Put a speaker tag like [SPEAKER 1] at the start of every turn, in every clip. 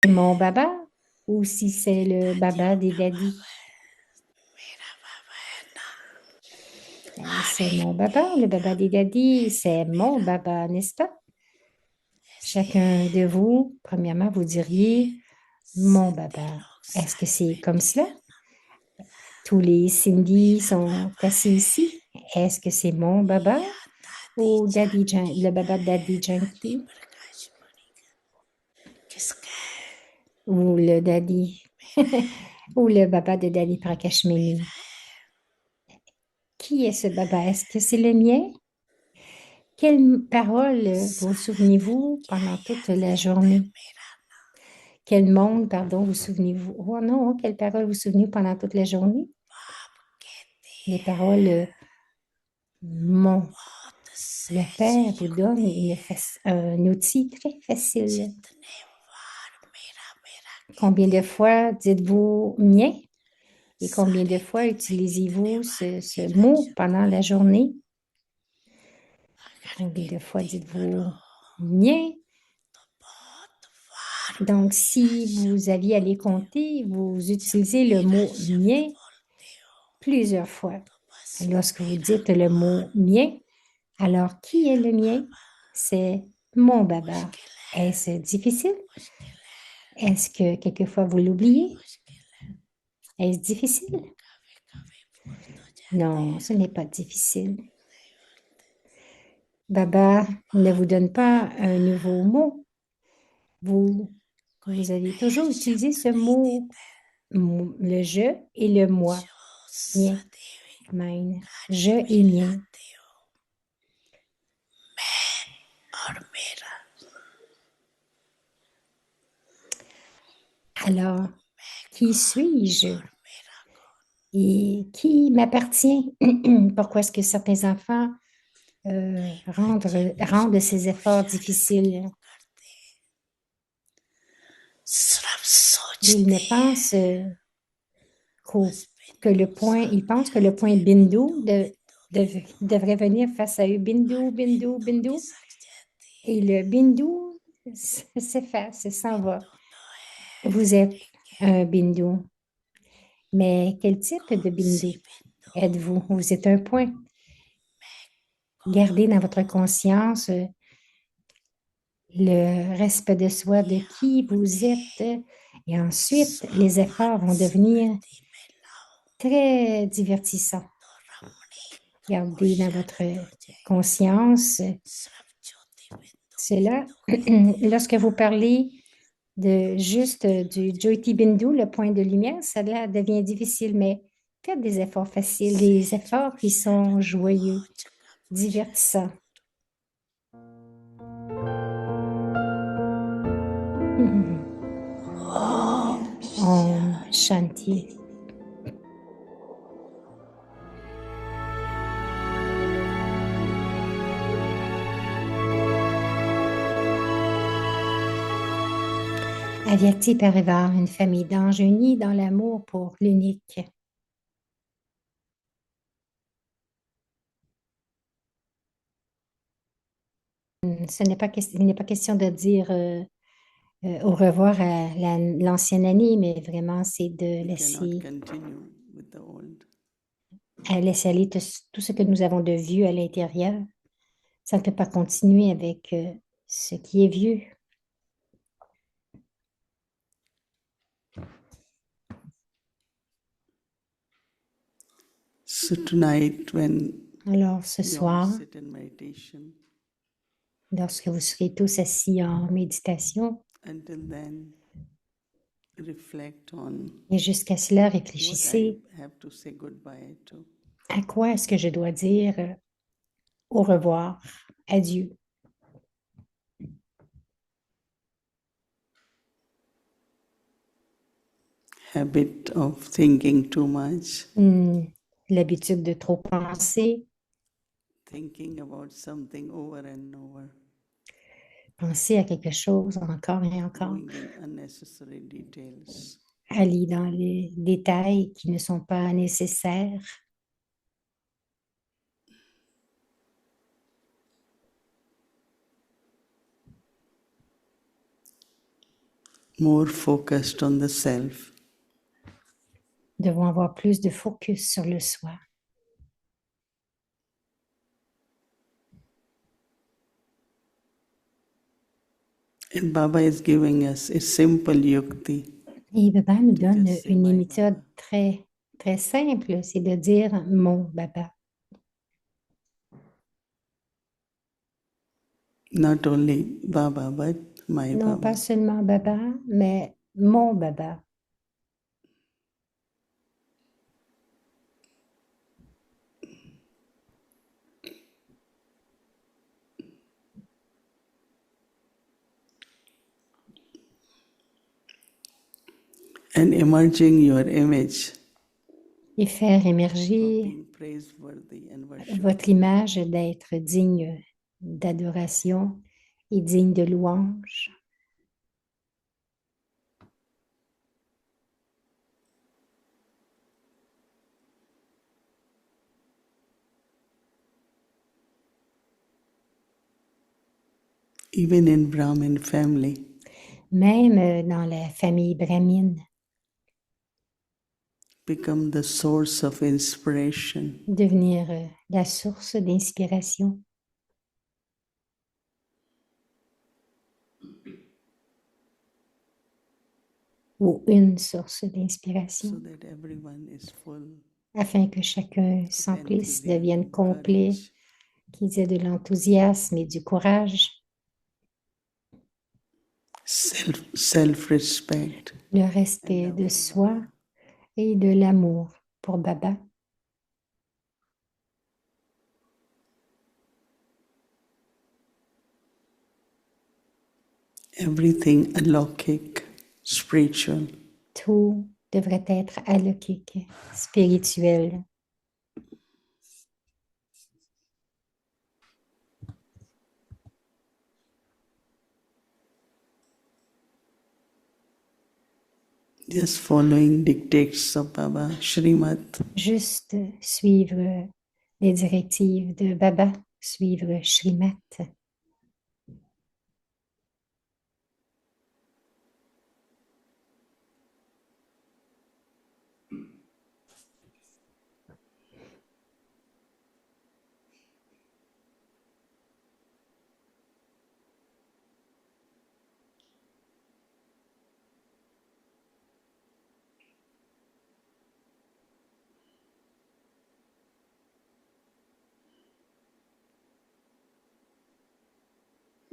[SPEAKER 1] mon baba ou si c'est le baba des daddies. C'est mon baba, le baba des daddies, c'est mon baba, n'est-ce pas? Chacun de vous, premièrement, vous diriez mon baba. Est-ce que c'est comme cela? Tous les Cindy sont assis ici. Est-ce que c'est mon baba ou le baba de Daddy Yankee ou le daddy ou le baba de Daddy Prakashmeni? Qui est ce baba? Est-ce que c'est le mien? Quelle parole vous souvenez-vous pendant toute la journée? Quel monde, pardon, vous souvenez-vous? Oh non, quelle parole vous souvenez-vous pendant toute la journée? Les paroles mon. Le Père vous donne un outil très facile. Combien de fois dites-vous mien? Et combien de fois utilisez-vous ce mot pendant la journée? Combien de fois dites-vous mien? Donc, si vous aviez à les compter, vous utilisez le mot mien plusieurs fois. Lorsque vous dites le mot mien, alors qui est le mien? C'est mon baba. Est-ce difficile? Est-ce que quelquefois vous l'oubliez? Est-ce difficile? Non, ce n'est pas difficile. Baba ne vous donne pas un nouveau mot. Vous, vous avez toujours utilisé ce mot, le je et le moi. Mien, mine. Je et mien. Alors, qui suis-je et qui m'appartient? Pourquoi est-ce que certains enfants rendent ces efforts difficiles? Ils ne pensent ils pensent que le point bindu devrait venir face à eux. Bindu, bindu, bindu. Et le bindu s'efface, s'en va. Vous êtes un bindu. Mais quel type de bindu êtes-vous? Vous êtes un point. Gardez dans votre conscience le respect de soi, de qui vous êtes. Et ensuite, les efforts vont devenir très divertissants. Gardez dans votre conscience cela. Lorsque vous parlez de juste du Jyoti Bindu, le point de lumière, cela devient difficile, mais faites des efforts faciles, des efforts qui sont joyeux, divertissants. Om Shanti. Avyakti Parivar, une famille d'anges unis dans l'amour pour l'unique. Il n'est pas question de dire au revoir à l'ancienne année, mais vraiment, c'est de laisser aller tout ce que nous avons de vieux à l'intérieur. Ça ne peut pas continuer avec ce qui est vieux.
[SPEAKER 2] So tonight, when
[SPEAKER 1] Alors, ce
[SPEAKER 2] you
[SPEAKER 1] soir,
[SPEAKER 2] sit in meditation,
[SPEAKER 1] lorsque vous serez tous assis en méditation,
[SPEAKER 2] until then, reflect on
[SPEAKER 1] et jusqu'à cela,
[SPEAKER 2] what I
[SPEAKER 1] réfléchissez
[SPEAKER 2] have to say goodbye to.
[SPEAKER 1] à quoi est-ce que je dois dire au revoir, adieu.
[SPEAKER 2] Habit of thinking too much,
[SPEAKER 1] L'habitude de trop penser,
[SPEAKER 2] thinking about something over and over,
[SPEAKER 1] penser à quelque chose encore et encore,
[SPEAKER 2] going in unnecessary details.
[SPEAKER 1] aller dans les détails qui ne sont pas nécessaires.
[SPEAKER 2] more focused on the self.
[SPEAKER 1] Devons avoir plus de focus sur le soi.
[SPEAKER 2] And Baba is giving us a simple yukti.
[SPEAKER 1] Et Baba nous
[SPEAKER 2] To
[SPEAKER 1] donne
[SPEAKER 2] just say,
[SPEAKER 1] une
[SPEAKER 2] "My
[SPEAKER 1] méthode
[SPEAKER 2] Baba."
[SPEAKER 1] très, très simple, c'est de dire mon Baba.
[SPEAKER 2] Not only Baba, but my
[SPEAKER 1] Non
[SPEAKER 2] Baba.
[SPEAKER 1] pas seulement Baba, mais mon Baba.
[SPEAKER 2] And emerging your image
[SPEAKER 1] Et faire
[SPEAKER 2] of
[SPEAKER 1] émerger
[SPEAKER 2] being praiseworthy and worshipful.
[SPEAKER 1] votre image d'être digne d'adoration et digne de louange.
[SPEAKER 2] Even in Brahmin family,
[SPEAKER 1] Même dans la famille brahmine,
[SPEAKER 2] become the source of inspiration.
[SPEAKER 1] devenir la source d'inspiration. Ou une source
[SPEAKER 2] So
[SPEAKER 1] d'inspiration,
[SPEAKER 2] that everyone is full
[SPEAKER 1] afin que chacun
[SPEAKER 2] of
[SPEAKER 1] s'emplisse, devienne
[SPEAKER 2] enthusiasm,
[SPEAKER 1] complet,
[SPEAKER 2] courage,
[SPEAKER 1] qu'ils aient de l'enthousiasme et du courage,
[SPEAKER 2] self-respect,
[SPEAKER 1] le
[SPEAKER 2] and
[SPEAKER 1] respect
[SPEAKER 2] love
[SPEAKER 1] de
[SPEAKER 2] for
[SPEAKER 1] soi
[SPEAKER 2] Baba.
[SPEAKER 1] et de l'amour pour Baba.
[SPEAKER 2] Everything alokik, spiritual,
[SPEAKER 1] Tout devrait être alokik, spirituel.
[SPEAKER 2] just following dictates of Baba, Srimad.
[SPEAKER 1] Juste suivre les directives de Baba, suivre Srimat.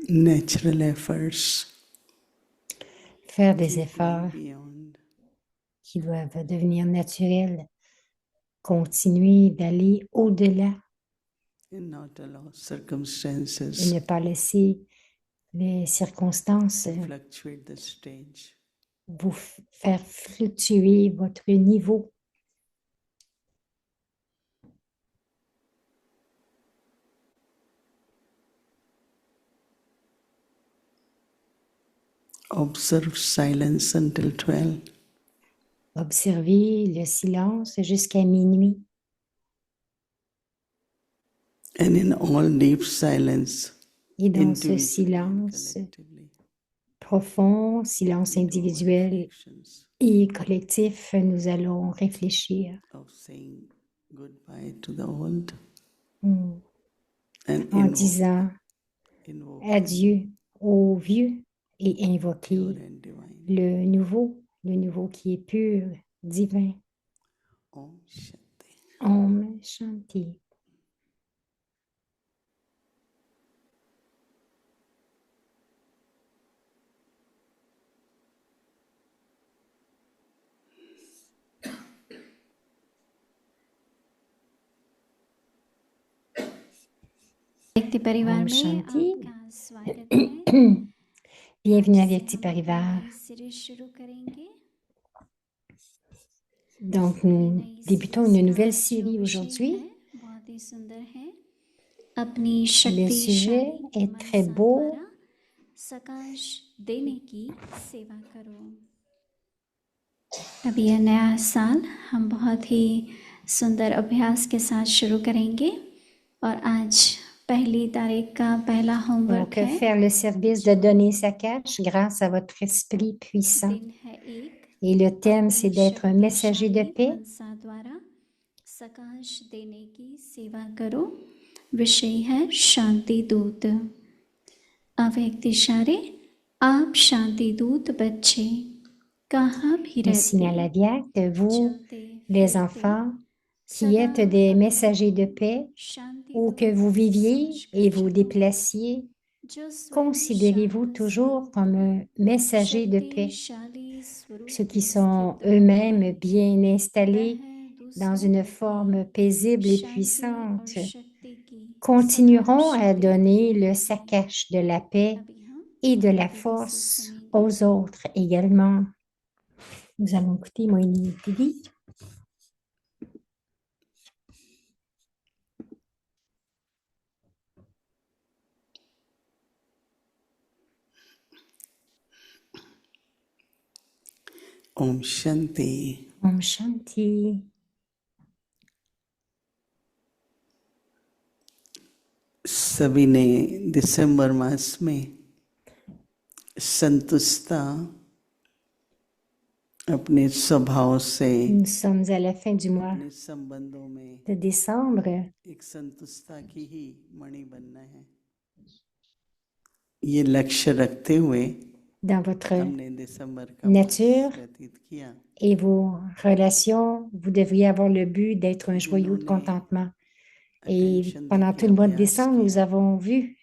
[SPEAKER 2] Natural efforts
[SPEAKER 1] Faire des
[SPEAKER 2] keep going
[SPEAKER 1] efforts
[SPEAKER 2] beyond.
[SPEAKER 1] qui doivent devenir naturels, continuer d'aller au-delà
[SPEAKER 2] And not allow
[SPEAKER 1] et
[SPEAKER 2] circumstances
[SPEAKER 1] ne pas laisser les circonstances
[SPEAKER 2] to fluctuate the stage.
[SPEAKER 1] vous faire fluctuer votre niveau.
[SPEAKER 2] Observe silence until 12.
[SPEAKER 1] Observez le silence jusqu'à minuit.
[SPEAKER 2] And in all deep silence,
[SPEAKER 1] Et dans ce
[SPEAKER 2] individually and
[SPEAKER 1] silence
[SPEAKER 2] collectively,
[SPEAKER 1] profond, silence
[SPEAKER 2] we do our
[SPEAKER 1] individuel
[SPEAKER 2] reflections
[SPEAKER 1] et collectif, nous allons réfléchir
[SPEAKER 2] of saying goodbye to the old
[SPEAKER 1] en
[SPEAKER 2] and
[SPEAKER 1] disant
[SPEAKER 2] invoking
[SPEAKER 1] adieu au vieux et
[SPEAKER 2] pure
[SPEAKER 1] invoquer
[SPEAKER 2] and divine.
[SPEAKER 1] le nouveau qui est pur, divin.
[SPEAKER 2] Om Shanti.
[SPEAKER 1] Om Shanti.
[SPEAKER 3] व्यक्ति परिवार
[SPEAKER 1] Om
[SPEAKER 3] में
[SPEAKER 1] Shanti.
[SPEAKER 3] आपका स्वागत है।
[SPEAKER 1] Bienvenue à
[SPEAKER 3] आज से
[SPEAKER 1] Vyakti
[SPEAKER 3] हम
[SPEAKER 1] Parivar.
[SPEAKER 3] अपनी नई सीरीज शुरू करेंगे।
[SPEAKER 1] Donc,
[SPEAKER 3] ये
[SPEAKER 1] nous
[SPEAKER 3] नई
[SPEAKER 1] débutons
[SPEAKER 3] सीरीज
[SPEAKER 1] une
[SPEAKER 3] का
[SPEAKER 1] nouvelle
[SPEAKER 3] जो
[SPEAKER 1] série
[SPEAKER 3] विषय
[SPEAKER 1] aujourd'hui.
[SPEAKER 3] है बहुत ही सुंदर है। अपनी
[SPEAKER 1] Le sujet
[SPEAKER 3] शक्तिशाली
[SPEAKER 1] est très
[SPEAKER 3] मनसा
[SPEAKER 1] beau.
[SPEAKER 3] द्वारा सकाश देने की सेवा करो। अभी यह नया साल हम बहुत ही सुंदर अभ्यास के साथ शुरू करेंगे और आज पहली तारीख का पहला होमवर्क
[SPEAKER 1] Donc,
[SPEAKER 3] है
[SPEAKER 1] faire le service de donner sa cash grâce à votre esprit puissant.
[SPEAKER 3] दिन है एक
[SPEAKER 1] Et le thème, c'est
[SPEAKER 3] अपनी
[SPEAKER 1] d'être un messager de
[SPEAKER 3] शक्तिशाली
[SPEAKER 1] paix.
[SPEAKER 3] मनसा द्वारा सकाश देने की सेवा करो विषय है शांति दूत अव्यक्त इशारे आप शांति दूत बच्चे कहाँ भी
[SPEAKER 1] Le signal
[SPEAKER 3] रहते
[SPEAKER 1] Avyakt, vous,
[SPEAKER 3] चलते
[SPEAKER 1] les
[SPEAKER 3] फिरते
[SPEAKER 1] enfants, qui
[SPEAKER 3] सदा
[SPEAKER 1] êtes des
[SPEAKER 3] अपने
[SPEAKER 1] messagers de
[SPEAKER 3] आप को
[SPEAKER 1] paix,
[SPEAKER 3] शांति
[SPEAKER 1] où que
[SPEAKER 3] दूत
[SPEAKER 1] vous viviez
[SPEAKER 3] समझकर
[SPEAKER 1] et vous
[SPEAKER 3] चलो
[SPEAKER 1] déplaciez,
[SPEAKER 3] जो स्वयं
[SPEAKER 1] considérez-vous
[SPEAKER 3] शांत
[SPEAKER 1] toujours
[SPEAKER 3] स्वरूप
[SPEAKER 1] comme un messager de paix.
[SPEAKER 3] शक्तिशाली स्वरूप
[SPEAKER 1] Ceux qui
[SPEAKER 3] में
[SPEAKER 1] sont
[SPEAKER 3] स्थित
[SPEAKER 1] eux-mêmes
[SPEAKER 3] होकर
[SPEAKER 1] bien
[SPEAKER 3] वह
[SPEAKER 1] installés dans
[SPEAKER 3] दूसरों
[SPEAKER 1] une
[SPEAKER 3] को
[SPEAKER 1] forme
[SPEAKER 3] भी
[SPEAKER 1] paisible et
[SPEAKER 3] शांति और
[SPEAKER 1] puissante
[SPEAKER 3] शक्ति की
[SPEAKER 1] continueront
[SPEAKER 3] सकाश
[SPEAKER 1] à donner le
[SPEAKER 3] भेंट करें
[SPEAKER 1] saccage de la paix
[SPEAKER 3] अभी हम
[SPEAKER 1] et de la
[SPEAKER 3] धीरे से
[SPEAKER 1] force
[SPEAKER 3] सुनेंगे
[SPEAKER 1] aux autres également. Nous allons écouter Moïni Tidi.
[SPEAKER 2] Om Shanti.
[SPEAKER 1] Om Shanti.
[SPEAKER 2] सभी ने दिसंबर मास में संतुष्टता अपने स्वभाव से
[SPEAKER 1] Nous sommes à la fin du mois
[SPEAKER 2] अपने संबंधों में
[SPEAKER 1] de décembre.
[SPEAKER 2] एक संतुष्टता की ही मणि बनना है। ये लक्ष्य रखते हुए
[SPEAKER 1] Dans votre
[SPEAKER 2] हमने दिसंबर का
[SPEAKER 1] nature
[SPEAKER 2] मास व्यतीत किया।
[SPEAKER 1] et vos relations, vous devriez avoir le but d'être un joyau de
[SPEAKER 2] जिन्होंने
[SPEAKER 1] contentement. Et
[SPEAKER 2] attention
[SPEAKER 1] pendant
[SPEAKER 2] देके
[SPEAKER 1] tout le mois de
[SPEAKER 2] अभ्यास
[SPEAKER 1] décembre, nous
[SPEAKER 2] किया,
[SPEAKER 1] avons vu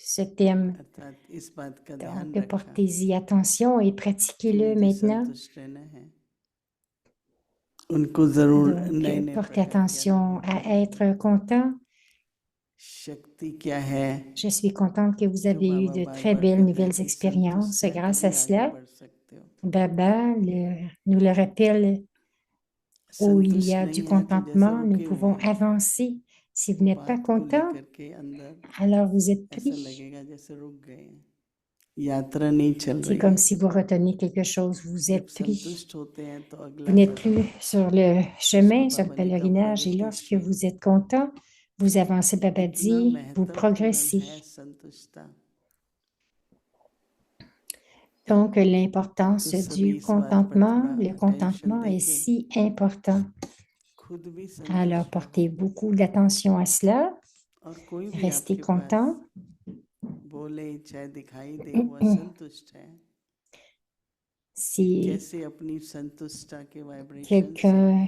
[SPEAKER 1] ce thème.
[SPEAKER 2] अर्थात इस बात का ध्यान
[SPEAKER 1] Donc,
[SPEAKER 2] रखा
[SPEAKER 1] portez-y attention et
[SPEAKER 2] कि
[SPEAKER 1] pratiquez-le
[SPEAKER 2] मुझे
[SPEAKER 1] maintenant.
[SPEAKER 2] संतुष्ट रहना है। उनको जरूर
[SPEAKER 1] Donc,
[SPEAKER 2] नए नए
[SPEAKER 1] portez
[SPEAKER 2] प्रकार के
[SPEAKER 1] attention
[SPEAKER 2] अनुभव
[SPEAKER 1] à être content.
[SPEAKER 2] शक्ति क्या है
[SPEAKER 1] Je suis contente que vous
[SPEAKER 2] जो
[SPEAKER 1] avez eu
[SPEAKER 2] बाबा
[SPEAKER 1] de
[SPEAKER 2] बार
[SPEAKER 1] très
[SPEAKER 2] बार
[SPEAKER 1] belles
[SPEAKER 2] कहते हैं
[SPEAKER 1] nouvelles
[SPEAKER 2] कि
[SPEAKER 1] expériences.
[SPEAKER 2] संतुष्ट है
[SPEAKER 1] Grâce
[SPEAKER 2] तभी
[SPEAKER 1] à
[SPEAKER 2] आगे
[SPEAKER 1] cela,
[SPEAKER 2] बढ़ सकते हो।
[SPEAKER 1] Baba nous le rappelle, où il y
[SPEAKER 2] संतुष्ट
[SPEAKER 1] a
[SPEAKER 2] नहीं
[SPEAKER 1] du
[SPEAKER 2] है तो जैसे
[SPEAKER 1] contentement, nous
[SPEAKER 2] रुके हुए
[SPEAKER 1] pouvons
[SPEAKER 2] हैं।
[SPEAKER 1] avancer. Si vous
[SPEAKER 2] तो
[SPEAKER 1] n'êtes pas
[SPEAKER 2] बात को
[SPEAKER 1] content,
[SPEAKER 2] लेकर के अंदर
[SPEAKER 1] alors vous êtes
[SPEAKER 2] ऐसा
[SPEAKER 1] pris.
[SPEAKER 2] लगेगा जैसे रुक गए हैं, यात्रा नहीं चल
[SPEAKER 1] C'est
[SPEAKER 2] रही
[SPEAKER 1] comme
[SPEAKER 2] है।
[SPEAKER 1] si vous retenez quelque chose, vous
[SPEAKER 2] जब
[SPEAKER 1] êtes pris.
[SPEAKER 2] संतुष्ट होते हैं तो
[SPEAKER 1] Vous
[SPEAKER 2] अगला
[SPEAKER 1] n'êtes
[SPEAKER 2] कदम
[SPEAKER 1] plus sur le chemin, sur le
[SPEAKER 2] बाबा लिखा
[SPEAKER 1] pèlerinage, et lorsque
[SPEAKER 2] प्रगतिशील।
[SPEAKER 1] vous êtes content, vous avancez, Baba
[SPEAKER 2] इतना
[SPEAKER 1] dit, vous
[SPEAKER 2] महत्वपूर्ण
[SPEAKER 1] progressez.
[SPEAKER 2] है संतुष्टता।
[SPEAKER 1] Donc,
[SPEAKER 2] तो
[SPEAKER 1] l'importance
[SPEAKER 2] सभी
[SPEAKER 1] du
[SPEAKER 2] इस बात पर थोड़ा
[SPEAKER 1] le
[SPEAKER 2] अटेंशन
[SPEAKER 1] contentement est
[SPEAKER 2] देके
[SPEAKER 1] si important.
[SPEAKER 2] खुद भी
[SPEAKER 1] Alors,
[SPEAKER 2] संतुष्ट
[SPEAKER 1] portez
[SPEAKER 2] रहो
[SPEAKER 1] beaucoup d'attention à cela.
[SPEAKER 2] और कोई भी
[SPEAKER 1] Restez
[SPEAKER 2] आपके
[SPEAKER 1] content.
[SPEAKER 2] पास बोले चाहे दिखाई दे वो असंतुष्ट है,
[SPEAKER 1] Si
[SPEAKER 2] कैसे अपनी संतुष्टता के वाइब्रेशन से
[SPEAKER 1] quelqu'un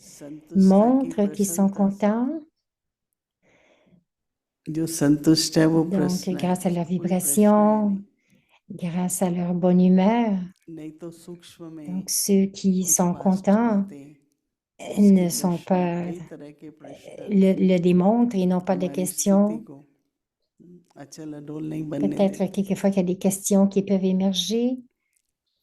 [SPEAKER 2] संतुष्टता की
[SPEAKER 1] montre qu'ils sont
[SPEAKER 2] प्रसन्नता से,
[SPEAKER 1] contents,
[SPEAKER 2] जो संतुष्ट है वो
[SPEAKER 1] donc
[SPEAKER 2] प्रसन्न है,
[SPEAKER 1] grâce à leur
[SPEAKER 2] उसको कोई प्रश्न है
[SPEAKER 1] vibration,
[SPEAKER 2] नहीं।
[SPEAKER 1] grâce à leur bonne humeur,
[SPEAKER 2] नहीं तो सूक्ष्म में
[SPEAKER 1] donc ceux qui
[SPEAKER 2] कुछ
[SPEAKER 1] sont
[SPEAKER 2] वास्ट
[SPEAKER 1] contents
[SPEAKER 2] बातें, उसके
[SPEAKER 1] ne sont
[SPEAKER 2] प्रश्न,
[SPEAKER 1] pas,
[SPEAKER 2] कई तरह के प्रश्न
[SPEAKER 1] le démontrent et n'ont pas de
[SPEAKER 2] हमारी स्थिति
[SPEAKER 1] questions.
[SPEAKER 2] को अचल अडोल नहीं बनने
[SPEAKER 1] Peut-être
[SPEAKER 2] देते।
[SPEAKER 1] quelquefois qu'il y a des questions qui peuvent émerger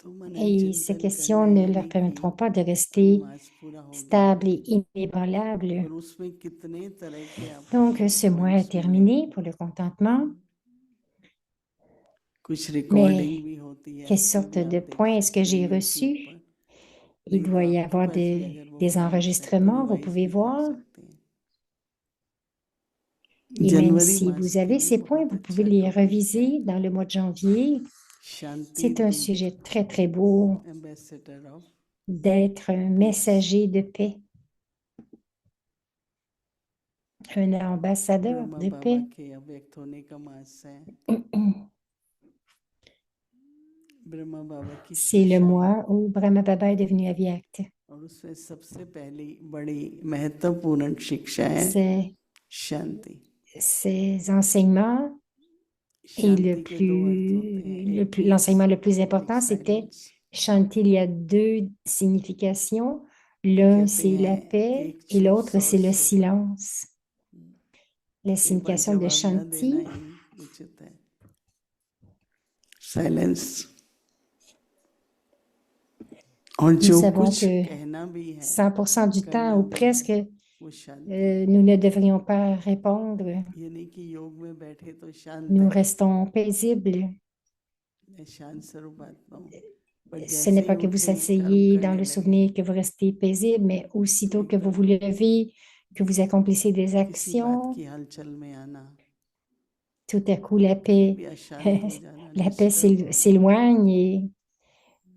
[SPEAKER 2] तो मनन
[SPEAKER 1] et ces
[SPEAKER 2] चिंतन
[SPEAKER 1] questions
[SPEAKER 2] करना
[SPEAKER 1] ne leur
[SPEAKER 2] यानी कि
[SPEAKER 1] permettront pas de
[SPEAKER 2] ये
[SPEAKER 1] rester
[SPEAKER 2] मास पूरा हो गया
[SPEAKER 1] stables et inébranlables.
[SPEAKER 2] और उसमें कितने तरह के
[SPEAKER 1] Donc,
[SPEAKER 2] आपको
[SPEAKER 1] ce mois est
[SPEAKER 2] पॉइंट्स मिले,
[SPEAKER 1] terminé pour le contentement.
[SPEAKER 2] कुछ
[SPEAKER 1] Mais
[SPEAKER 2] रिकॉर्डिंग भी होती है,
[SPEAKER 1] quelle
[SPEAKER 2] उसमें
[SPEAKER 1] sorte
[SPEAKER 2] भी आप
[SPEAKER 1] de
[SPEAKER 2] देख
[SPEAKER 1] points est-ce que
[SPEAKER 2] सकते हैं
[SPEAKER 1] j'ai
[SPEAKER 2] यूट्यूब
[SPEAKER 1] reçus?
[SPEAKER 2] पर।
[SPEAKER 1] Il
[SPEAKER 2] नहीं तो
[SPEAKER 1] doit y
[SPEAKER 2] आपके
[SPEAKER 1] avoir
[SPEAKER 2] पास भी अगर वो
[SPEAKER 1] des
[SPEAKER 2] फाइल्स हैं तो
[SPEAKER 1] enregistrements, vous
[SPEAKER 2] रिवाइज
[SPEAKER 1] pouvez
[SPEAKER 2] भी कर
[SPEAKER 1] voir.
[SPEAKER 2] सकते हैं।
[SPEAKER 1] Et même
[SPEAKER 2] जनवरी
[SPEAKER 1] si
[SPEAKER 2] मास
[SPEAKER 1] vous
[SPEAKER 2] के
[SPEAKER 1] avez
[SPEAKER 2] लिए
[SPEAKER 1] ces points,
[SPEAKER 2] बहुत
[SPEAKER 1] vous pouvez
[SPEAKER 2] अच्छा
[SPEAKER 1] les
[SPEAKER 2] टॉपिक है,
[SPEAKER 1] reviser dans le mois de janvier.
[SPEAKER 2] शांति
[SPEAKER 1] C'est un
[SPEAKER 2] दूत,
[SPEAKER 1] sujet très, très beau
[SPEAKER 2] ambassador of
[SPEAKER 1] d'être un
[SPEAKER 2] peace.
[SPEAKER 1] messager de paix, un ambassadeur
[SPEAKER 2] Brahma
[SPEAKER 1] de
[SPEAKER 2] Baba
[SPEAKER 1] paix.
[SPEAKER 2] के अव्यक्त होने का मास है, ब्रह्मा बाबा की
[SPEAKER 1] C'est le
[SPEAKER 2] शिक्षाएं,
[SPEAKER 1] mois où Brahma Baba est devenu Avyakt.
[SPEAKER 2] और उसमें सबसे पहली बड़ी महत्वपूर्ण शिक्षा है शांति।
[SPEAKER 1] Ces enseignements et
[SPEAKER 2] शांति के दो अर्थ होते हैं, एक पीस,
[SPEAKER 1] l'enseignement le plus
[SPEAKER 2] एक
[SPEAKER 1] important, c'était
[SPEAKER 2] silence.
[SPEAKER 1] Shanti. Il y a deux significations. L'un,
[SPEAKER 2] कहते
[SPEAKER 1] c'est la
[SPEAKER 2] हैं
[SPEAKER 1] paix
[SPEAKER 2] एक
[SPEAKER 1] et
[SPEAKER 2] चुप
[SPEAKER 1] l'autre,
[SPEAKER 2] सौ
[SPEAKER 1] c'est le
[SPEAKER 2] श्रोता।
[SPEAKER 1] silence. La
[SPEAKER 2] एक बार
[SPEAKER 1] signification de
[SPEAKER 2] जवाब न देना
[SPEAKER 1] Shanti,
[SPEAKER 2] ही उचित है। साइलेंस। और
[SPEAKER 1] nous
[SPEAKER 2] जो
[SPEAKER 1] savons
[SPEAKER 2] कुछ
[SPEAKER 1] que
[SPEAKER 2] कहना भी है,
[SPEAKER 1] 100% du temps
[SPEAKER 2] करना
[SPEAKER 1] ou
[SPEAKER 2] भी
[SPEAKER 1] presque,
[SPEAKER 2] है, वो शांति।
[SPEAKER 1] nous ne devrions pas répondre.
[SPEAKER 2] ये नहीं कि योग में बैठे तो शांत
[SPEAKER 1] Nous
[SPEAKER 2] है,
[SPEAKER 1] restons paisibles.
[SPEAKER 2] मैं शांत स्वरूप आत्मा हूँ, पर
[SPEAKER 1] Ce n'est
[SPEAKER 2] जैसे ही
[SPEAKER 1] pas que vous
[SPEAKER 2] उठे कर्म
[SPEAKER 1] asseyez dans
[SPEAKER 2] करने
[SPEAKER 1] le
[SPEAKER 2] लगे,
[SPEAKER 1] souvenir que vous restez paisible, mais aussitôt
[SPEAKER 2] तो
[SPEAKER 1] que vous vous
[SPEAKER 2] एकदम
[SPEAKER 1] levez que vous accomplissez des
[SPEAKER 2] किसी बात
[SPEAKER 1] actions.
[SPEAKER 2] की हलचल में आना,
[SPEAKER 1] Tout à coup, la
[SPEAKER 2] कहीं
[SPEAKER 1] paix,
[SPEAKER 2] भी अशांत हो जाना,
[SPEAKER 1] la paix
[SPEAKER 2] डिस्टर्ब होना,
[SPEAKER 1] s'éloigne et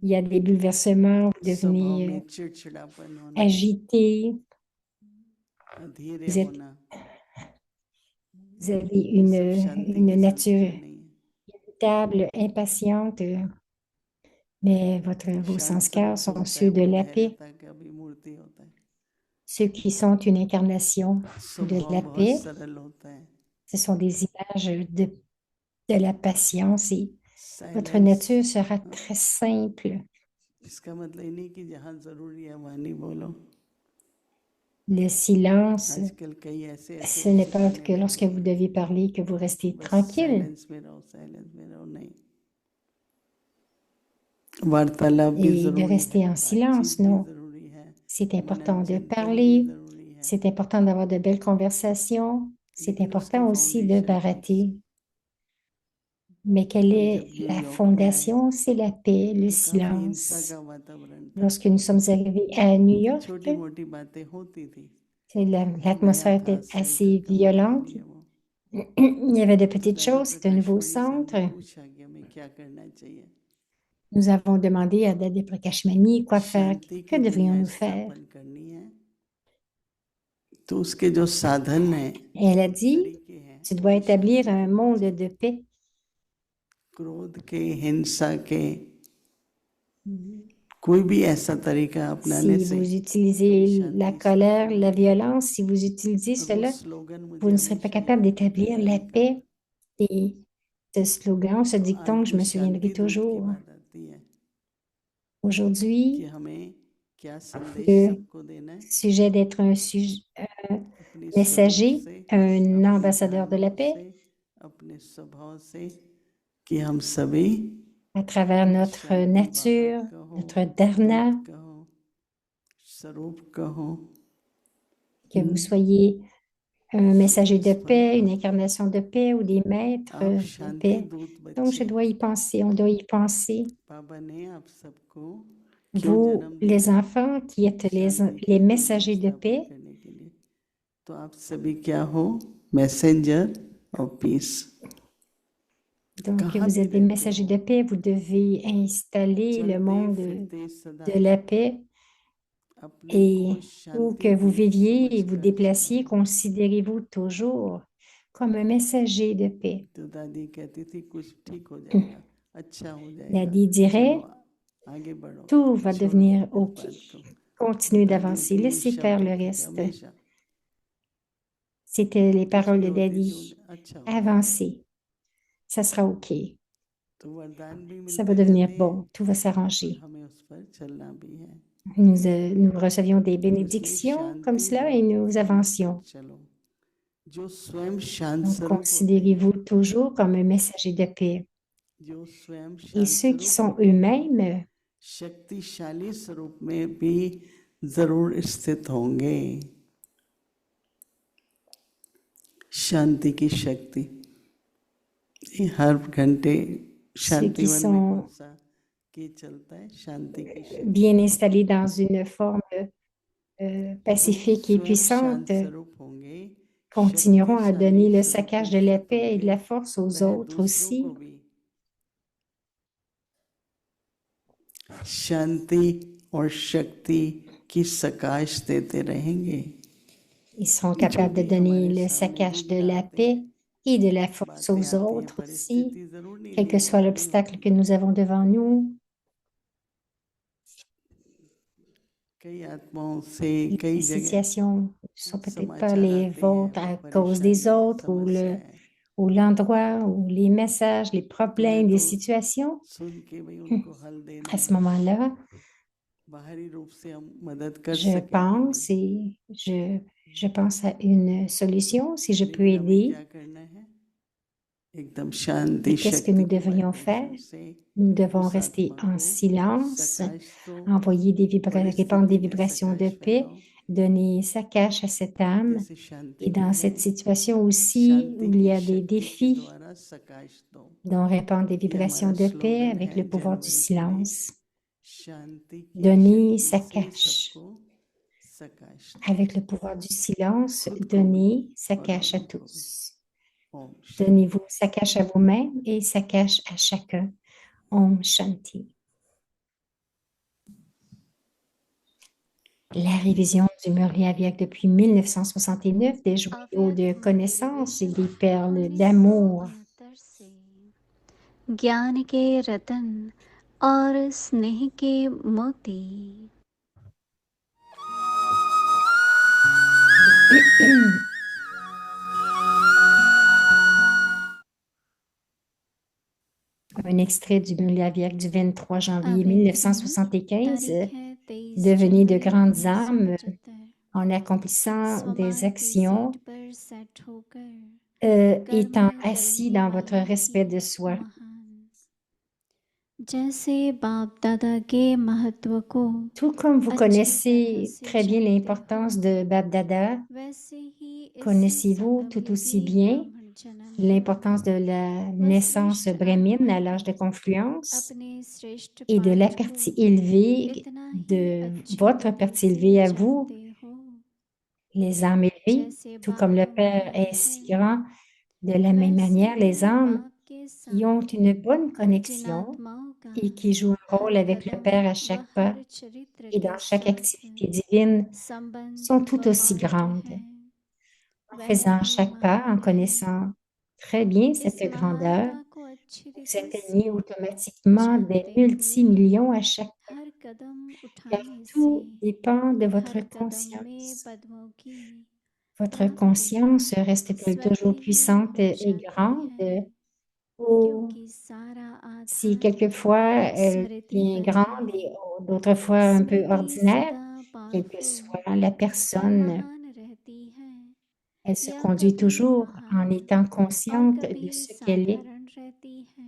[SPEAKER 1] il y a des bouleversements, vous
[SPEAKER 2] स्वभाव
[SPEAKER 1] devenez
[SPEAKER 2] में चिड़चिड़ापन होना,
[SPEAKER 1] agité,
[SPEAKER 2] अधीरे
[SPEAKER 1] vous êtes,
[SPEAKER 2] होना,
[SPEAKER 1] vous avez
[SPEAKER 2] ये सब शांति
[SPEAKER 1] une
[SPEAKER 2] के
[SPEAKER 1] nature
[SPEAKER 2] संस्कार नहीं है।
[SPEAKER 1] irritable, impatiente, mais vos
[SPEAKER 2] शांत
[SPEAKER 1] sanskars
[SPEAKER 2] स्वरूप जो
[SPEAKER 1] sont
[SPEAKER 2] होता है
[SPEAKER 1] ceux de
[SPEAKER 2] वो
[SPEAKER 1] la paix,
[SPEAKER 2] धैर्यता का भी मूर्ति होता है।
[SPEAKER 1] ceux qui sont une incarnation de
[SPEAKER 2] स्वभाव
[SPEAKER 1] la
[SPEAKER 2] बहुत
[SPEAKER 1] paix.
[SPEAKER 2] सरल होता है।
[SPEAKER 1] Ce sont des images de la patience et votre
[SPEAKER 2] silence,
[SPEAKER 1] nature sera très simple.
[SPEAKER 2] इसका मतलब ये नहीं कि जहाँ जरूरी है वहाँ नहीं बोलो।
[SPEAKER 1] Le silence,
[SPEAKER 2] आजकल कई ऐसे
[SPEAKER 1] ce n'est pas
[SPEAKER 2] सिखाने
[SPEAKER 1] que lorsque
[SPEAKER 2] लगे
[SPEAKER 1] vous
[SPEAKER 2] हैं,
[SPEAKER 1] devez parler que vous restez
[SPEAKER 2] बस
[SPEAKER 1] tranquille
[SPEAKER 2] साइलेंस में रहो, नहीं। वार्तालाप भी
[SPEAKER 1] et de
[SPEAKER 2] जरूरी है,
[SPEAKER 1] rester en
[SPEAKER 2] बातचीत
[SPEAKER 1] silence.
[SPEAKER 2] भी
[SPEAKER 1] Non,
[SPEAKER 2] जरूरी है,
[SPEAKER 1] c'est important de
[SPEAKER 2] मनोरंजन भी
[SPEAKER 1] parler,
[SPEAKER 2] जरूरी है,
[SPEAKER 1] c'est important d'avoir de belles conversations, c'est
[SPEAKER 2] लेकिन उसकी
[SPEAKER 1] important aussi de
[SPEAKER 2] foundation peace.
[SPEAKER 1] barater. Mais quelle
[SPEAKER 2] हम
[SPEAKER 1] est
[SPEAKER 2] जब
[SPEAKER 1] la
[SPEAKER 2] न्यूयॉर्क में आए
[SPEAKER 1] fondation? C'est la paix, le
[SPEAKER 2] तो काफी हिंसा
[SPEAKER 1] silence.
[SPEAKER 2] का वातावरण था,
[SPEAKER 1] Lorsque nous sommes arrivés à New
[SPEAKER 2] छोटी
[SPEAKER 1] York,
[SPEAKER 2] मोटी बातें होती थी, नया
[SPEAKER 1] l'atmosphère
[SPEAKER 2] था,
[SPEAKER 1] était
[SPEAKER 2] सेंटर
[SPEAKER 1] assez
[SPEAKER 2] का मतलब
[SPEAKER 1] violente.
[SPEAKER 2] नहीं है वो।
[SPEAKER 1] Il y avait de
[SPEAKER 2] तो
[SPEAKER 1] petites
[SPEAKER 2] दादा
[SPEAKER 1] choses, c'est un
[SPEAKER 2] प्रकाश
[SPEAKER 1] nouveau
[SPEAKER 2] मणि साहब
[SPEAKER 1] centre.
[SPEAKER 2] ने पूछा कि हमें क्या करना चाहिए।
[SPEAKER 1] Nous avons demandé à Dadi Prakashmani quoi faire,
[SPEAKER 2] शांति
[SPEAKER 1] que
[SPEAKER 2] की दुनिया
[SPEAKER 1] devrions-nous faire?
[SPEAKER 2] स्थापन करनी है तो उसके जो साधन हैं,
[SPEAKER 1] Et elle a dit,
[SPEAKER 2] तरीके हैं,
[SPEAKER 1] tu
[SPEAKER 2] वो
[SPEAKER 1] dois
[SPEAKER 2] भी
[SPEAKER 1] établir
[SPEAKER 2] शांति के
[SPEAKER 1] un
[SPEAKER 2] होने
[SPEAKER 1] monde
[SPEAKER 2] चाहिए।
[SPEAKER 1] de paix.
[SPEAKER 2] क्रोध के, हिंसा के, कोई भी ऐसा तरीका अपनाने
[SPEAKER 1] Si
[SPEAKER 2] से
[SPEAKER 1] vous
[SPEAKER 2] कभी
[SPEAKER 1] utilisez la
[SPEAKER 2] शांति
[SPEAKER 1] colère,
[SPEAKER 2] स्थापन
[SPEAKER 1] la
[SPEAKER 2] नहीं होती।
[SPEAKER 1] violence, si vous utilisez
[SPEAKER 2] और वो
[SPEAKER 1] cela,
[SPEAKER 2] स्लोगन
[SPEAKER 1] vous
[SPEAKER 2] मुझे
[SPEAKER 1] ne serez pas
[SPEAKER 2] हमेशा
[SPEAKER 1] capable
[SPEAKER 2] याद रहता है
[SPEAKER 1] d'établir la
[SPEAKER 2] दादी का।
[SPEAKER 1] paix. Et ce slogan, ce
[SPEAKER 2] तो आज
[SPEAKER 1] dicton, je
[SPEAKER 2] भी
[SPEAKER 1] me souviendrai
[SPEAKER 2] शांति दूत की
[SPEAKER 1] toujours.
[SPEAKER 2] बात आती है कि
[SPEAKER 1] Aujourd'hui,
[SPEAKER 2] हमें क्या संदेश
[SPEAKER 1] le
[SPEAKER 2] सबको देना है,
[SPEAKER 1] sujet d'être un
[SPEAKER 2] अपने स्वरूप
[SPEAKER 1] messager,
[SPEAKER 2] से,
[SPEAKER 1] un
[SPEAKER 2] अपने
[SPEAKER 1] ambassadeur de la
[SPEAKER 2] ढाल
[SPEAKER 1] paix,
[SPEAKER 2] से, अपने स्वभाव से, कि हम सभी
[SPEAKER 1] à travers notre
[SPEAKER 2] शांति बाबा
[SPEAKER 1] nature,
[SPEAKER 2] कहो,
[SPEAKER 1] notre
[SPEAKER 2] दूत
[SPEAKER 1] dharna,
[SPEAKER 2] कहो, स्वरूप कहो,
[SPEAKER 1] que vous soyez un messager de
[SPEAKER 2] इस पर
[SPEAKER 1] paix, une incarnation de paix ou des maîtres
[SPEAKER 2] आप
[SPEAKER 1] de
[SPEAKER 2] शांति
[SPEAKER 1] paix.
[SPEAKER 2] दूत
[SPEAKER 1] Donc, je
[SPEAKER 2] बच्चे,
[SPEAKER 1] dois y penser, on doit y penser.
[SPEAKER 2] बाबा ने आप सबको क्यों
[SPEAKER 1] Vous,
[SPEAKER 2] जन्म दिया
[SPEAKER 1] les
[SPEAKER 2] है?
[SPEAKER 1] enfants qui êtes
[SPEAKER 2] शांति
[SPEAKER 1] les
[SPEAKER 2] की दुनिया
[SPEAKER 1] messagers de
[SPEAKER 2] स्थापन
[SPEAKER 1] paix,
[SPEAKER 2] करने के लिए। तो आप सभी क्या हो? Messenger of peace.
[SPEAKER 1] donc
[SPEAKER 2] कहाँ
[SPEAKER 1] vous
[SPEAKER 2] भी
[SPEAKER 1] êtes des
[SPEAKER 2] रहते
[SPEAKER 1] messagers
[SPEAKER 2] हो,
[SPEAKER 1] de paix, vous devez installer le
[SPEAKER 2] चलते
[SPEAKER 1] monde
[SPEAKER 2] फिरते सदा
[SPEAKER 1] de la paix
[SPEAKER 2] अपने
[SPEAKER 1] et
[SPEAKER 2] को
[SPEAKER 1] où
[SPEAKER 2] शांति
[SPEAKER 1] que vous
[SPEAKER 2] दूत
[SPEAKER 1] viviez et vous
[SPEAKER 2] समझकर
[SPEAKER 1] déplaciez,
[SPEAKER 2] चलो।
[SPEAKER 1] considérez-vous toujours comme un messager de paix.
[SPEAKER 2] तो दादी कहती थी कुछ ठीक हो जाएगा, अच्छा हो जाएगा,
[SPEAKER 1] Daddy
[SPEAKER 2] चलो
[SPEAKER 1] dirait,
[SPEAKER 2] आगे बढ़ो,
[SPEAKER 1] tout va
[SPEAKER 2] छोड़ दो
[SPEAKER 1] devenir
[SPEAKER 2] इस
[SPEAKER 1] OK.
[SPEAKER 2] बात को।
[SPEAKER 1] Continuez
[SPEAKER 2] दादी
[SPEAKER 1] d'avancer,
[SPEAKER 2] के ये
[SPEAKER 1] laissez
[SPEAKER 2] शब्द
[SPEAKER 1] faire le
[SPEAKER 2] होते थे
[SPEAKER 1] reste.
[SPEAKER 2] हमेशा,
[SPEAKER 1] C'était les
[SPEAKER 2] कुछ
[SPEAKER 1] paroles
[SPEAKER 2] भी
[SPEAKER 1] de
[SPEAKER 2] होती थी,
[SPEAKER 1] Daddy.
[SPEAKER 2] अच्छा हो जाएगा।
[SPEAKER 1] Avancez, ça sera OK.
[SPEAKER 2] तो वरदान भी
[SPEAKER 1] Ça va
[SPEAKER 2] मिलते
[SPEAKER 1] devenir
[SPEAKER 2] रहते हैं
[SPEAKER 1] bon, tout va
[SPEAKER 2] और
[SPEAKER 1] s'arranger.
[SPEAKER 2] हमें उस पर चलना भी है।
[SPEAKER 1] Nous recevions des
[SPEAKER 2] तो इसलिए
[SPEAKER 1] bénédictions comme
[SPEAKER 2] शांति
[SPEAKER 1] cela et
[SPEAKER 2] दूत
[SPEAKER 1] nous
[SPEAKER 2] समझकर
[SPEAKER 1] avancions.
[SPEAKER 2] चलो, जो स्वयं शांत
[SPEAKER 1] Donc,
[SPEAKER 2] स्वरूप होते हैं,
[SPEAKER 1] considérez-vous toujours comme un messager de paix.
[SPEAKER 2] जो स्वयं
[SPEAKER 1] Et
[SPEAKER 2] शांत
[SPEAKER 1] ceux qui
[SPEAKER 2] स्वरूप
[SPEAKER 1] sont
[SPEAKER 2] होते हैं
[SPEAKER 1] eux-mêmes,
[SPEAKER 2] शक्तिशाली स्वरूप में भी जरूर स्थित होंगे। शांति की शक्ति, ये हर घंटे
[SPEAKER 1] ceux qui
[SPEAKER 2] शांतिवन में कौन
[SPEAKER 1] sont
[SPEAKER 2] सा की चलता है? शांति की शक्ति।
[SPEAKER 1] bien installés dans une forme
[SPEAKER 2] जो
[SPEAKER 1] pacifique et
[SPEAKER 2] स्वयं शांत
[SPEAKER 1] puissante,
[SPEAKER 2] स्वरूप होंगे,
[SPEAKER 1] continueront à
[SPEAKER 2] शक्तिशाली
[SPEAKER 1] donner le
[SPEAKER 2] स्वरूप
[SPEAKER 1] saccage
[SPEAKER 2] में
[SPEAKER 1] de la
[SPEAKER 2] स्थित
[SPEAKER 1] paix et de
[SPEAKER 2] होंगे,
[SPEAKER 1] la force aux
[SPEAKER 2] वह
[SPEAKER 1] autres
[SPEAKER 2] दूसरों को
[SPEAKER 1] aussi.
[SPEAKER 2] भी शांति और शक्ति की सकाश देते रहेंगे।
[SPEAKER 1] Ils seront
[SPEAKER 2] जो
[SPEAKER 1] capables de
[SPEAKER 2] भी
[SPEAKER 1] donner
[SPEAKER 2] हमारे
[SPEAKER 1] le
[SPEAKER 2] सामने
[SPEAKER 1] saccage de
[SPEAKER 2] दुविधा
[SPEAKER 1] la
[SPEAKER 2] आते
[SPEAKER 1] paix
[SPEAKER 2] हैं,
[SPEAKER 1] et de la force
[SPEAKER 2] बातें
[SPEAKER 1] aux
[SPEAKER 2] आती हैं,
[SPEAKER 1] autres aussi,
[SPEAKER 2] परिस्थिति जरूर
[SPEAKER 1] quel que soit
[SPEAKER 2] नहीं
[SPEAKER 1] l'obstacle que
[SPEAKER 2] होती।
[SPEAKER 1] nous avons devant nous.
[SPEAKER 2] कई आत्माओं से
[SPEAKER 1] Les
[SPEAKER 2] कई जगह
[SPEAKER 1] situations ne sont peut-être pas
[SPEAKER 2] समाचार
[SPEAKER 1] les
[SPEAKER 2] आते हैं,
[SPEAKER 1] vôtres
[SPEAKER 2] वो
[SPEAKER 1] à cause des
[SPEAKER 2] परेशानी है,
[SPEAKER 1] autres
[SPEAKER 2] समस्या है,
[SPEAKER 1] ou l'endroit ou les messages, les
[SPEAKER 2] तो मैं
[SPEAKER 1] problèmes,
[SPEAKER 2] तो
[SPEAKER 1] les situations.
[SPEAKER 2] सुन के भाई उनको हल देना
[SPEAKER 1] À ce
[SPEAKER 2] है।
[SPEAKER 1] moment-là,
[SPEAKER 2] बाहरी रूप से हम मदद कर
[SPEAKER 1] je
[SPEAKER 2] सकेंगे
[SPEAKER 1] pense
[SPEAKER 2] नहीं,
[SPEAKER 1] et je pense à une solution si je peux
[SPEAKER 2] लेकिन हमें
[SPEAKER 1] aider.
[SPEAKER 2] क्या करना है? एकदम शांति
[SPEAKER 1] Et qu'est-ce que
[SPEAKER 2] शक्ति
[SPEAKER 1] nous
[SPEAKER 2] के
[SPEAKER 1] devrions faire?
[SPEAKER 2] वाइब्रेशन से
[SPEAKER 1] Nous devons
[SPEAKER 2] उस
[SPEAKER 1] rester
[SPEAKER 2] आत्मा
[SPEAKER 1] en
[SPEAKER 2] को
[SPEAKER 1] silence,
[SPEAKER 2] सकाश दो,
[SPEAKER 1] envoyer répandre
[SPEAKER 2] परिस्थिति
[SPEAKER 1] des
[SPEAKER 2] में
[SPEAKER 1] vibrations de
[SPEAKER 2] सकाश
[SPEAKER 1] paix,
[SPEAKER 2] फैलाओ,
[SPEAKER 1] donner sa cache à cette âme.
[SPEAKER 2] जैसे शांति
[SPEAKER 1] Et
[SPEAKER 2] मिल
[SPEAKER 1] dans cette
[SPEAKER 2] जाए।
[SPEAKER 1] situation aussi
[SPEAKER 2] शांति
[SPEAKER 1] où il y
[SPEAKER 2] की
[SPEAKER 1] a des
[SPEAKER 2] शक्ति के
[SPEAKER 1] défis,
[SPEAKER 2] द्वारा सकाश दो,
[SPEAKER 1] dont répandre des
[SPEAKER 2] ये
[SPEAKER 1] vibrations
[SPEAKER 2] हमारा
[SPEAKER 1] de paix
[SPEAKER 2] स्लोगन
[SPEAKER 1] avec
[SPEAKER 2] है
[SPEAKER 1] le pouvoir du
[SPEAKER 2] जनवरी के लिए।
[SPEAKER 1] silence.
[SPEAKER 2] शांति की
[SPEAKER 1] Donner
[SPEAKER 2] शक्ति
[SPEAKER 1] sa
[SPEAKER 2] से
[SPEAKER 1] cache.
[SPEAKER 2] सबको सकाश
[SPEAKER 1] Avec le pouvoir du silence, donnez sa cache à tous.
[SPEAKER 2] Om Shanti.
[SPEAKER 1] Donnez-vous sa cache à vous-même et sa cache à chacun. Om Shanti. La révision du Murli Avyak depuis 1969, des joyaux de connaissances et des perles d'amour.
[SPEAKER 3] 1969 से ज्ञान के रतन और स्नेह के मोती।
[SPEAKER 1] Un extrait du Murli Avyak du 23 janvier
[SPEAKER 3] अब एक
[SPEAKER 1] 1975.
[SPEAKER 3] तारीख है 23
[SPEAKER 1] Devenez de
[SPEAKER 3] जनवरी
[SPEAKER 1] grandes âmes
[SPEAKER 3] 1975।
[SPEAKER 1] en accomplissant des
[SPEAKER 3] स्वमान की
[SPEAKER 1] actions,
[SPEAKER 3] सीट पर सेट होकर
[SPEAKER 1] étant
[SPEAKER 3] कर्म
[SPEAKER 1] assis
[SPEAKER 3] करने
[SPEAKER 1] dans votre
[SPEAKER 3] वालों
[SPEAKER 1] respect de
[SPEAKER 3] की
[SPEAKER 1] soi.
[SPEAKER 3] महान। जैसे बाप दादा के महत्व को
[SPEAKER 1] Tout comme vous
[SPEAKER 3] अच्छी तरह
[SPEAKER 1] connaissez
[SPEAKER 3] से
[SPEAKER 1] très bien
[SPEAKER 3] जानते
[SPEAKER 1] l'importance
[SPEAKER 3] हो,
[SPEAKER 1] de Bab Dada,
[SPEAKER 3] वैसे ही इस
[SPEAKER 1] connaissez-vous tout aussi
[SPEAKER 3] संगमयुगी
[SPEAKER 1] bien
[SPEAKER 3] ब्राह्मण जन्म
[SPEAKER 1] l'importance de la
[SPEAKER 3] व
[SPEAKER 1] naissance
[SPEAKER 3] श्रेष्ठ
[SPEAKER 1] brahmine à
[SPEAKER 3] आत्मा
[SPEAKER 1] l'âge de
[SPEAKER 3] के
[SPEAKER 1] confluence
[SPEAKER 3] अपने श्रेष्ठ
[SPEAKER 1] et de la
[SPEAKER 3] पाठ को
[SPEAKER 1] partie élevée,
[SPEAKER 3] इतना ही
[SPEAKER 1] de
[SPEAKER 3] अच्छी
[SPEAKER 1] votre
[SPEAKER 3] तरह
[SPEAKER 1] partie
[SPEAKER 3] से
[SPEAKER 1] élevée à vous,
[SPEAKER 3] जानते हो,
[SPEAKER 1] les âmes élevées,
[SPEAKER 3] जैसे
[SPEAKER 1] tout comme le
[SPEAKER 3] बाप
[SPEAKER 1] Père est
[SPEAKER 3] महान
[SPEAKER 1] si
[SPEAKER 3] है,
[SPEAKER 1] grand, de la même
[SPEAKER 3] वैसे
[SPEAKER 1] manière, les
[SPEAKER 3] ही
[SPEAKER 1] âmes
[SPEAKER 3] बाप के
[SPEAKER 1] qui ont
[SPEAKER 3] साथ
[SPEAKER 1] une bonne
[SPEAKER 3] जिन
[SPEAKER 1] connexion
[SPEAKER 3] आत्माओं का
[SPEAKER 1] et qui jouent un
[SPEAKER 3] हर
[SPEAKER 1] rôle avec le
[SPEAKER 3] कदम
[SPEAKER 1] Père à
[SPEAKER 3] व
[SPEAKER 1] chaque pas
[SPEAKER 3] हर चरित्र
[SPEAKER 1] et
[SPEAKER 3] के
[SPEAKER 1] dans chaque
[SPEAKER 3] साथ
[SPEAKER 1] activité divine
[SPEAKER 3] संबंध
[SPEAKER 1] sont
[SPEAKER 3] व
[SPEAKER 1] tout aussi
[SPEAKER 3] पाठ
[SPEAKER 1] grandes.
[SPEAKER 3] है,
[SPEAKER 1] En
[SPEAKER 3] वह
[SPEAKER 1] faisant
[SPEAKER 3] भी
[SPEAKER 1] chaque pas, en
[SPEAKER 3] महान है।
[SPEAKER 1] connaissant très bien
[SPEAKER 3] इस
[SPEAKER 1] cette grandeur,
[SPEAKER 3] महानता को अच्छी
[SPEAKER 1] vous
[SPEAKER 3] रीति
[SPEAKER 1] atteignez
[SPEAKER 3] से
[SPEAKER 1] automatiquement des
[SPEAKER 3] जानते हुए
[SPEAKER 1] multimillions à chaque pas,
[SPEAKER 3] हर कदम
[SPEAKER 1] car
[SPEAKER 3] उठाने से
[SPEAKER 1] tout dépend de votre
[SPEAKER 3] हर कदम में
[SPEAKER 1] conscience.
[SPEAKER 3] पद्मों की
[SPEAKER 1] Votre
[SPEAKER 3] प्राप्ति
[SPEAKER 1] conscience reste-t-elle
[SPEAKER 3] स्वतः
[SPEAKER 1] toujours
[SPEAKER 3] ही
[SPEAKER 1] puissante
[SPEAKER 3] हो
[SPEAKER 1] et
[SPEAKER 3] जाती है,
[SPEAKER 1] grande, ou
[SPEAKER 3] क्योंकि सारा
[SPEAKER 1] si
[SPEAKER 3] आधार
[SPEAKER 1] quelquefois elle
[SPEAKER 3] स्मृति
[SPEAKER 1] devient
[SPEAKER 3] पर
[SPEAKER 1] grande
[SPEAKER 3] है।
[SPEAKER 1] et d'autres fois un peu
[SPEAKER 3] स्मृति
[SPEAKER 1] ordinaire,
[SPEAKER 3] सदा
[SPEAKER 1] quelle que
[SPEAKER 3] powerful
[SPEAKER 1] soit la
[SPEAKER 3] और
[SPEAKER 1] personne,
[SPEAKER 3] महान रहती है,
[SPEAKER 1] elle se
[SPEAKER 3] या
[SPEAKER 1] conduit
[SPEAKER 3] कभी
[SPEAKER 1] toujours en
[SPEAKER 3] महान
[SPEAKER 1] étant
[SPEAKER 3] और
[SPEAKER 1] consciente de
[SPEAKER 3] कभी
[SPEAKER 1] ce qu'elle est.
[SPEAKER 3] साधारण रहती है।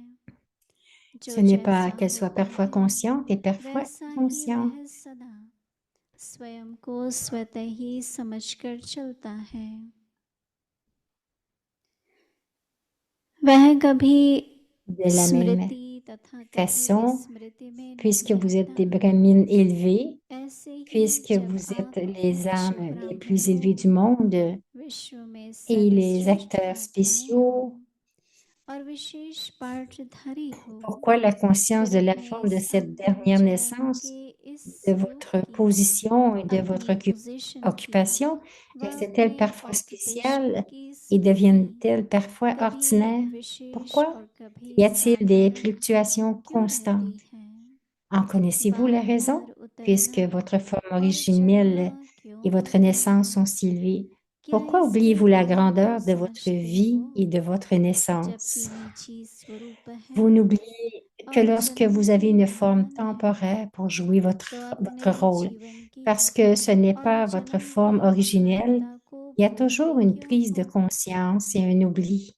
[SPEAKER 1] Ce
[SPEAKER 3] जो
[SPEAKER 1] n'est pas
[SPEAKER 3] जैसा
[SPEAKER 1] qu'elle soit
[SPEAKER 3] होता
[SPEAKER 1] parfois
[SPEAKER 3] है
[SPEAKER 1] consciente et parfois
[SPEAKER 3] वैसा ही
[SPEAKER 1] inconsciente.
[SPEAKER 3] वह सदा स्वयं को स्वतः ही समझकर चलता है। वह कभी
[SPEAKER 1] De la même
[SPEAKER 3] स्मृति तथा कभी
[SPEAKER 1] façon,
[SPEAKER 3] विस्मृति में
[SPEAKER 1] puisque
[SPEAKER 3] नहीं
[SPEAKER 1] vous êtes des
[SPEAKER 3] रहता।
[SPEAKER 1] brahmines élevés,
[SPEAKER 3] ऐसे ही
[SPEAKER 1] puisque
[SPEAKER 3] जब
[SPEAKER 1] vous êtes
[SPEAKER 3] आप
[SPEAKER 1] les
[SPEAKER 3] उच्च
[SPEAKER 1] âmes les plus élevées
[SPEAKER 3] ब्राह्मणों,
[SPEAKER 1] du monde
[SPEAKER 3] विश्व में
[SPEAKER 1] et les
[SPEAKER 3] सर्वश्रेष्ठ
[SPEAKER 1] acteurs
[SPEAKER 3] आत्माएं हो
[SPEAKER 1] spéciaux,
[SPEAKER 3] और विशेष पाठधारी हो,
[SPEAKER 1] pourquoi la conscience
[SPEAKER 3] फिर
[SPEAKER 1] de la
[SPEAKER 3] अपने
[SPEAKER 1] forme de
[SPEAKER 3] इस
[SPEAKER 1] cette
[SPEAKER 3] अंतिम
[SPEAKER 1] dernière
[SPEAKER 3] जन्म
[SPEAKER 1] naissance,
[SPEAKER 3] के इस
[SPEAKER 1] de
[SPEAKER 3] युग
[SPEAKER 1] votre
[SPEAKER 3] की
[SPEAKER 1] position et de votre
[SPEAKER 3] अपनी पोजीशन की
[SPEAKER 1] occupation,
[SPEAKER 3] व
[SPEAKER 1] reste-t-elle
[SPEAKER 3] अपने
[SPEAKER 1] parfois
[SPEAKER 3] ऑक्यूपेशन
[SPEAKER 1] spéciale
[SPEAKER 3] की
[SPEAKER 1] et
[SPEAKER 3] स्मृति
[SPEAKER 1] deviennent-elles parfois
[SPEAKER 3] कभी
[SPEAKER 1] ordinaires?
[SPEAKER 3] विशेष
[SPEAKER 1] Pourquoi
[SPEAKER 3] और
[SPEAKER 1] y
[SPEAKER 3] कभी
[SPEAKER 1] a-t-il des
[SPEAKER 3] साधारण
[SPEAKER 1] fluctuations
[SPEAKER 3] क्यों रहती
[SPEAKER 1] constantes?
[SPEAKER 3] है?
[SPEAKER 1] En connaissez-vous la
[SPEAKER 3] बार
[SPEAKER 1] raison?
[SPEAKER 3] बार
[SPEAKER 1] Puisque
[SPEAKER 3] उतरना
[SPEAKER 1] votre forme
[SPEAKER 3] और चढ़ना
[SPEAKER 1] originelle et
[SPEAKER 3] क्यों
[SPEAKER 1] votre
[SPEAKER 3] होता
[SPEAKER 1] naissance
[SPEAKER 3] है?
[SPEAKER 1] sont si élevées,
[SPEAKER 3] क्या
[SPEAKER 1] pourquoi
[SPEAKER 3] इसके
[SPEAKER 1] oubliez-vous la
[SPEAKER 3] कारण को
[SPEAKER 1] grandeur de votre
[SPEAKER 3] समझते
[SPEAKER 1] vie
[SPEAKER 3] हो,
[SPEAKER 1] et de votre naissance?
[SPEAKER 3] जबकि निजी स्वरूप है
[SPEAKER 1] Vous n'oubliez que
[SPEAKER 3] और
[SPEAKER 1] lorsque
[SPEAKER 3] जन्म
[SPEAKER 1] vous avez
[SPEAKER 3] भी
[SPEAKER 1] une forme
[SPEAKER 3] महान है,
[SPEAKER 1] temporaire pour jouer
[SPEAKER 3] तो
[SPEAKER 1] votre
[SPEAKER 3] अपने
[SPEAKER 1] rôle,
[SPEAKER 3] जीवन की
[SPEAKER 1] parce que ce n'est
[SPEAKER 3] और
[SPEAKER 1] pas votre
[SPEAKER 3] जन्म की
[SPEAKER 1] forme originelle,
[SPEAKER 3] महानता को
[SPEAKER 1] il y a
[SPEAKER 3] भूलते
[SPEAKER 1] toujours une
[SPEAKER 3] क्यों
[SPEAKER 1] prise de
[SPEAKER 3] हो?
[SPEAKER 1] conscience et un oubli.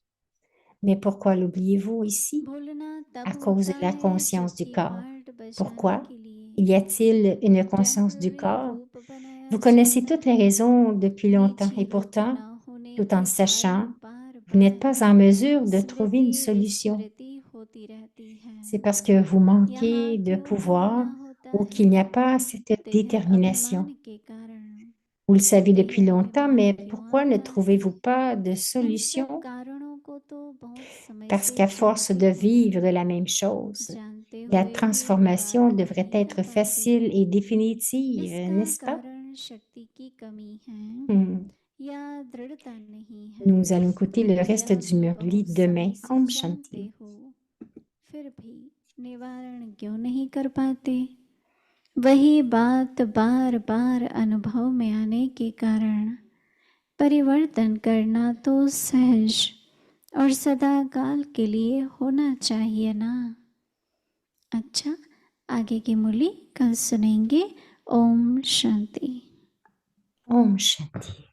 [SPEAKER 1] Mais pourquoi l'oubliez-vous ici?
[SPEAKER 3] भूलना
[SPEAKER 1] À
[SPEAKER 3] तब
[SPEAKER 1] cause de
[SPEAKER 3] होता
[SPEAKER 1] la
[SPEAKER 3] है
[SPEAKER 1] conscience du
[SPEAKER 3] जबकि
[SPEAKER 1] corps.
[SPEAKER 3] कार्ड बजाने
[SPEAKER 1] Pourquoi?
[SPEAKER 3] के लिए
[SPEAKER 1] Y a-t-il une conscience du
[SPEAKER 3] temporary
[SPEAKER 1] corps?
[SPEAKER 3] रूप बनाया
[SPEAKER 1] Vous connaissez
[SPEAKER 3] जाता
[SPEAKER 1] toutes les
[SPEAKER 3] है,
[SPEAKER 1] raisons depuis longtemps
[SPEAKER 3] निजी
[SPEAKER 1] et
[SPEAKER 3] रूप
[SPEAKER 1] pourtant,
[SPEAKER 3] न होने
[SPEAKER 1] tout en
[SPEAKER 3] के
[SPEAKER 1] sachant,
[SPEAKER 3] कारण बार
[SPEAKER 1] vous n'êtes
[SPEAKER 3] बार
[SPEAKER 1] pas en mesure de trouver une
[SPEAKER 3] स्मृति
[SPEAKER 1] solution.
[SPEAKER 3] विस्मृति होती रहती है।
[SPEAKER 1] C'est parce que vous
[SPEAKER 3] यहाँ
[SPEAKER 1] manquez de
[SPEAKER 3] क्यों
[SPEAKER 1] pouvoir
[SPEAKER 3] भूलना होता
[SPEAKER 1] ou
[SPEAKER 3] है?
[SPEAKER 1] qu'il n'y a pas cette
[SPEAKER 3] देह
[SPEAKER 1] détermination.
[SPEAKER 3] अभिमान के कारण।
[SPEAKER 1] Vous le savez depuis
[SPEAKER 3] देह
[SPEAKER 1] longtemps,
[SPEAKER 3] अभिमान
[SPEAKER 1] mais
[SPEAKER 3] क्यों
[SPEAKER 1] pourquoi ne
[SPEAKER 3] आता है?
[SPEAKER 1] trouvez-vous pas de
[SPEAKER 3] इन सब
[SPEAKER 1] solution?
[SPEAKER 3] कारणों को तो बहुत समय
[SPEAKER 1] Parce
[SPEAKER 3] से
[SPEAKER 1] qu'à force
[SPEAKER 3] जानते
[SPEAKER 1] de
[SPEAKER 3] हुए
[SPEAKER 1] vivre la même chose,
[SPEAKER 3] जानते
[SPEAKER 1] la
[SPEAKER 3] हुए भी
[SPEAKER 1] transformation
[SPEAKER 3] निवारण
[SPEAKER 1] devrait
[SPEAKER 3] नहीं कर
[SPEAKER 1] être
[SPEAKER 3] पाते।
[SPEAKER 1] facile et définitive,
[SPEAKER 3] इसका
[SPEAKER 1] n'est-ce pas?
[SPEAKER 3] कारण शक्ति की कमी है
[SPEAKER 1] Hmm.
[SPEAKER 3] या दृढ़ता नहीं है,
[SPEAKER 1] Nous allons écouter le reste
[SPEAKER 3] या
[SPEAKER 1] du
[SPEAKER 3] कि
[SPEAKER 1] Murli
[SPEAKER 3] बहुत समय
[SPEAKER 1] demain.
[SPEAKER 3] से
[SPEAKER 1] Om
[SPEAKER 3] जानते
[SPEAKER 1] Shanti.
[SPEAKER 3] हो फिर भी निवारण क्यों नहीं कर पाते? वही बात बार बार अनुभव में आने के कारण परिवर्तन करना तो सहज और सदा काल के लिए होना चाहिए ना। अच्छा, आगे की मुरली कल सुनेंगे। ओम शांति।
[SPEAKER 1] Om Shanti.